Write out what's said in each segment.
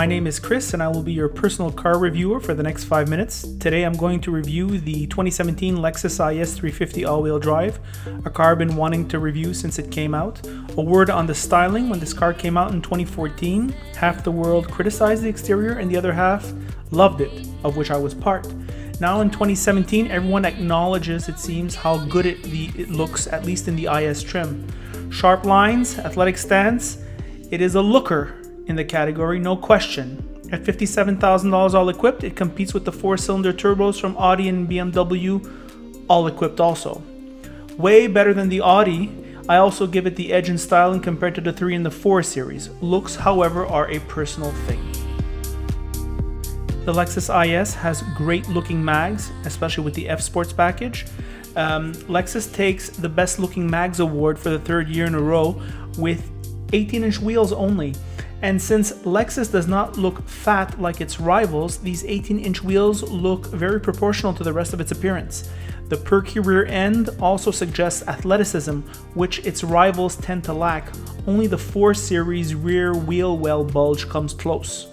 My name is Chris and I will be your personal car reviewer for the next 5 minutes. Today I'm going to review the 2017 Lexus IS 350 all-wheel drive, a car I've been wanting to review since it came out. A word on the styling: when this car came out in 2014, half the world criticized the exterior and the other half loved it, of which I was part. Now in 2017, everyone acknowledges, it seems, how good it looks, at least in the IS trim. Sharp lines, athletic stance, it is a looker in the category, no question. At $57,000 all equipped, it competes with the 4-cylinder turbos from Audi and BMW, all equipped also. Way better than the Audi. I also give it the edge in styling compared to the 3 and the 4 series. Looks, however, are a personal thing. The Lexus IS has great looking mags, especially with the F Sports package. Lexus takes the best looking mags award for the 3rd year in a row with 18-inch wheels only. And since Lexus does not look fat like its rivals, these 18-inch wheels look very proportional to the rest of its appearance. The perky rear end also suggests athleticism, which its rivals tend to lack. Only the 4 Series rear wheel well bulge comes close.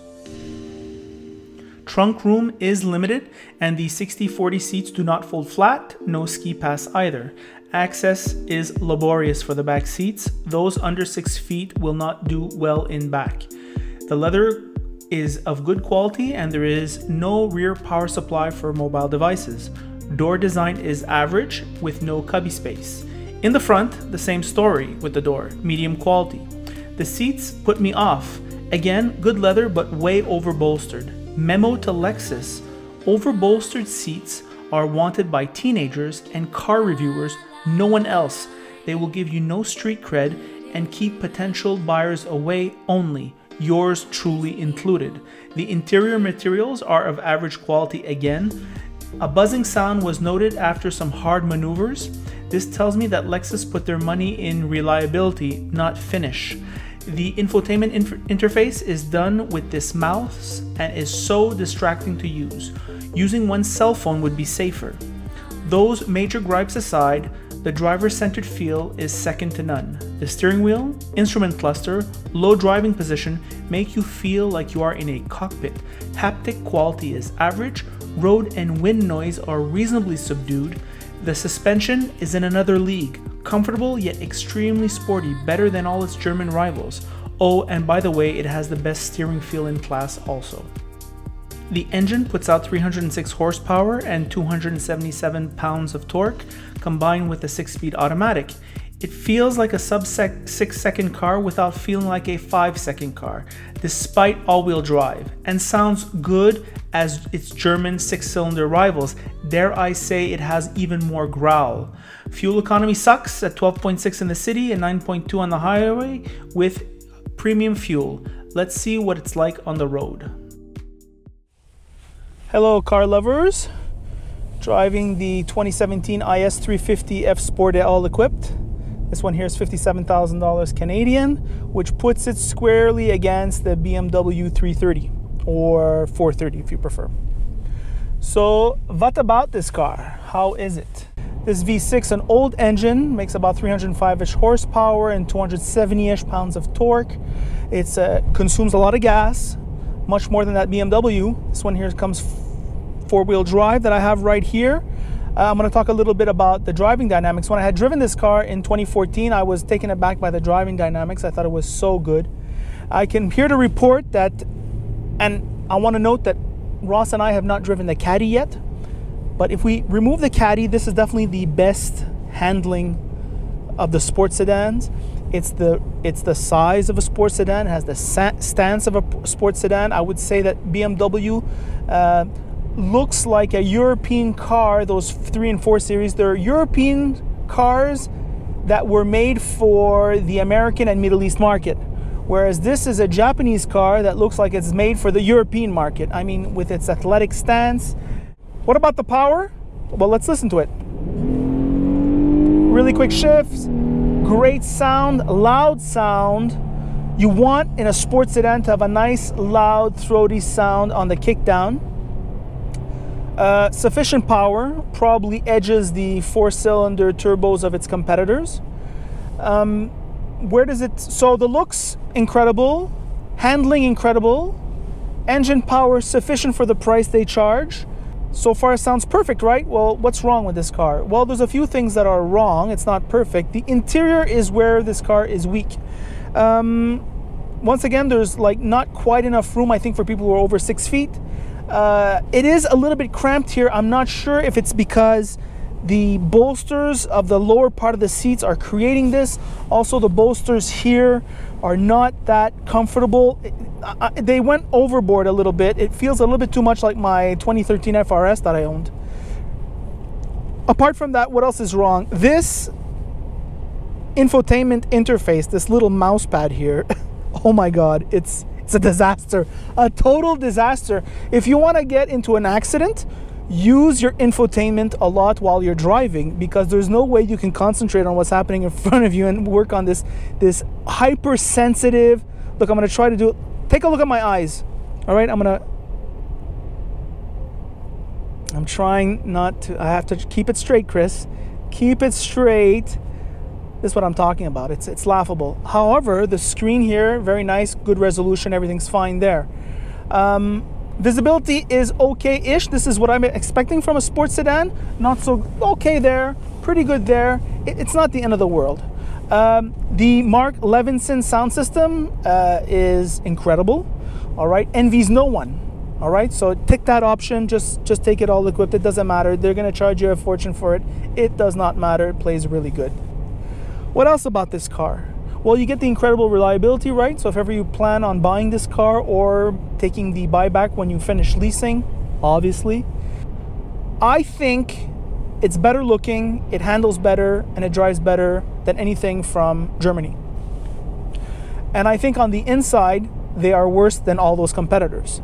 Trunk room is limited, and the 60/40 seats do not fold flat, no ski pass either. Access is laborious for the back seats. Those under 6 feet will not do well in back. The leather is of good quality and there is no rear power supply for mobile devices. Door design is average with no cubby space. In the front, the same story with the door, medium quality. The seats put me off. Again, good leather but way over bolstered. Memo to Lexus: over bolstered seats are wanted by teenagers and car reviewers, no one else. They will give you no street cred and keep potential buyers away only, yours truly included. The interior materials are of average quality again. A buzzing sound was noted after some hard maneuvers. This tells me that Lexus put their money in reliability, not finish. The infotainment interface is done with this mouse and is so distracting to use. Using one's cell phone would be safer. Those major gripes aside, the driver-centered feel is second to none. The steering wheel, instrument cluster, low driving position make you feel like you are in a cockpit. Haptic quality is average. Road and wind noise are reasonably subdued. The suspension is in another league. Comfortable yet extremely sporty, better than all its German rivals. Oh, and by the way, it has the best steering feel in class also. The engine puts out 306 horsepower and 277 pounds of torque, combined with a 6-speed automatic. It feels like a sub-6-second car without feeling like a 5-second car, despite all-wheel drive, and sounds good as its German 6-cylinder rivals. Dare I say it has even more growl. Fuel economy sucks at 12.6 in the city and 9.2 on the highway with premium fuel. Let's see what it's like on the road. Hello car lovers, driving the 2017 IS 350 F Sport all equipped. This one here is $57,000 Canadian, which puts it squarely against the BMW 330 or 430 if you prefer. So what about this car? How is it? This V6, an old engine, makes about 305-ish horsepower and 270-ish pounds of torque. It consumes a lot of gas, much more than that BMW. This one here comes 4-wheel drive that I have right here. I'm going to talk a little bit about the driving dynamics. When I had driven this car in 2014, I was taken aback by the driving dynamics. I thought it was so good. I can here to report that, and I want to note that Ross and I have not driven the Caddy yet, but if we remove the Caddy, this is definitely the best handling of the sports sedans. It's the size of a sports sedan. It has the stance of a sports sedan. I would say that BMW looks like a European car. Those 3 and 4 series, they're European cars that were made for the American and Middle East market, whereas this is a Japanese car that looks like it's made for the European market. I mean, with its athletic stance. What about the power? Well, let's listen to it. Really quick shifts, great sound, loud sound. You want in a sports sedan to have a nice, loud, throaty sound on the kickdown. Sufficient power, probably edges the 4-cylinder turbos of its competitors. Where does it, so the looks incredible, handling incredible, Engine power sufficient for the price they charge. So far it sounds perfect, right? Well, what's wrong with this car? Well, there's a few things that are wrong. It's not perfect. The interior is where this car is weak. Once again, there's like not quite enough room, I think, for people who are over 6 feet. It is a little bit cramped here. I'm not sure if it's because the bolsters of the lower part of the seats are creating this. Also, the bolsters here are not that comfortable. They went overboard a little bit. It feels a little bit too much like my 2013 FRS that I owned. Apart from that, what else is wrong? This infotainment interface, this little mouse pad here, oh my God, it's a disaster, a total disaster. If you want to get into an accident, use your infotainment a lot while you're driving, because there's no way you can concentrate on what's happening in front of you and work on this hypersensitive. Look, I'm going to try to do it. Take a look at my eyes. All right, I'm trying not to. I have to keep it straight, Chris. Keep it straight. This is what I'm talking about. It's laughable. However, the screen here, very nice, good resolution, everything's fine there. Visibility is okay-ish. This is what I'm expecting from a sports sedan. Not so okay there, pretty good there. It's not the end of the world. The Mark Levinson sound system is incredible. All right, envies no one. All right, so tick that option. Just take it all equipped. It doesn't matter. They're gonna charge you a fortune for it. It does not matter. It plays really good. What else about this car? Well, you get the incredible reliability, right? So if ever you plan on buying this car or taking the buyback when you finish leasing, obviously, I think it's better looking, it handles better, and it drives better than anything from Germany. And I think on the inside, they are worse than all those competitors.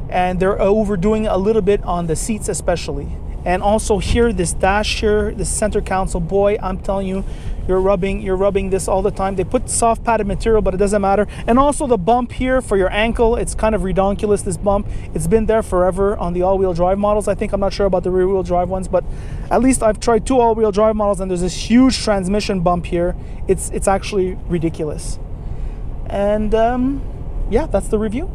And they're overdoing a little bit on the seats especially. And also here, this dash here, this center console, boy, I'm telling you, you're rubbing this all the time. They put soft padded material, but it doesn't matter. And also the bump here for your ankle, it's kind of redonkulous, this bump. It's been there forever on the all-wheel drive models. I think, I'm not sure about the rear-wheel drive ones, but at least I've tried 2 all-wheel drive models, and there's this huge transmission bump here. It's actually ridiculous. And yeah, that's the review.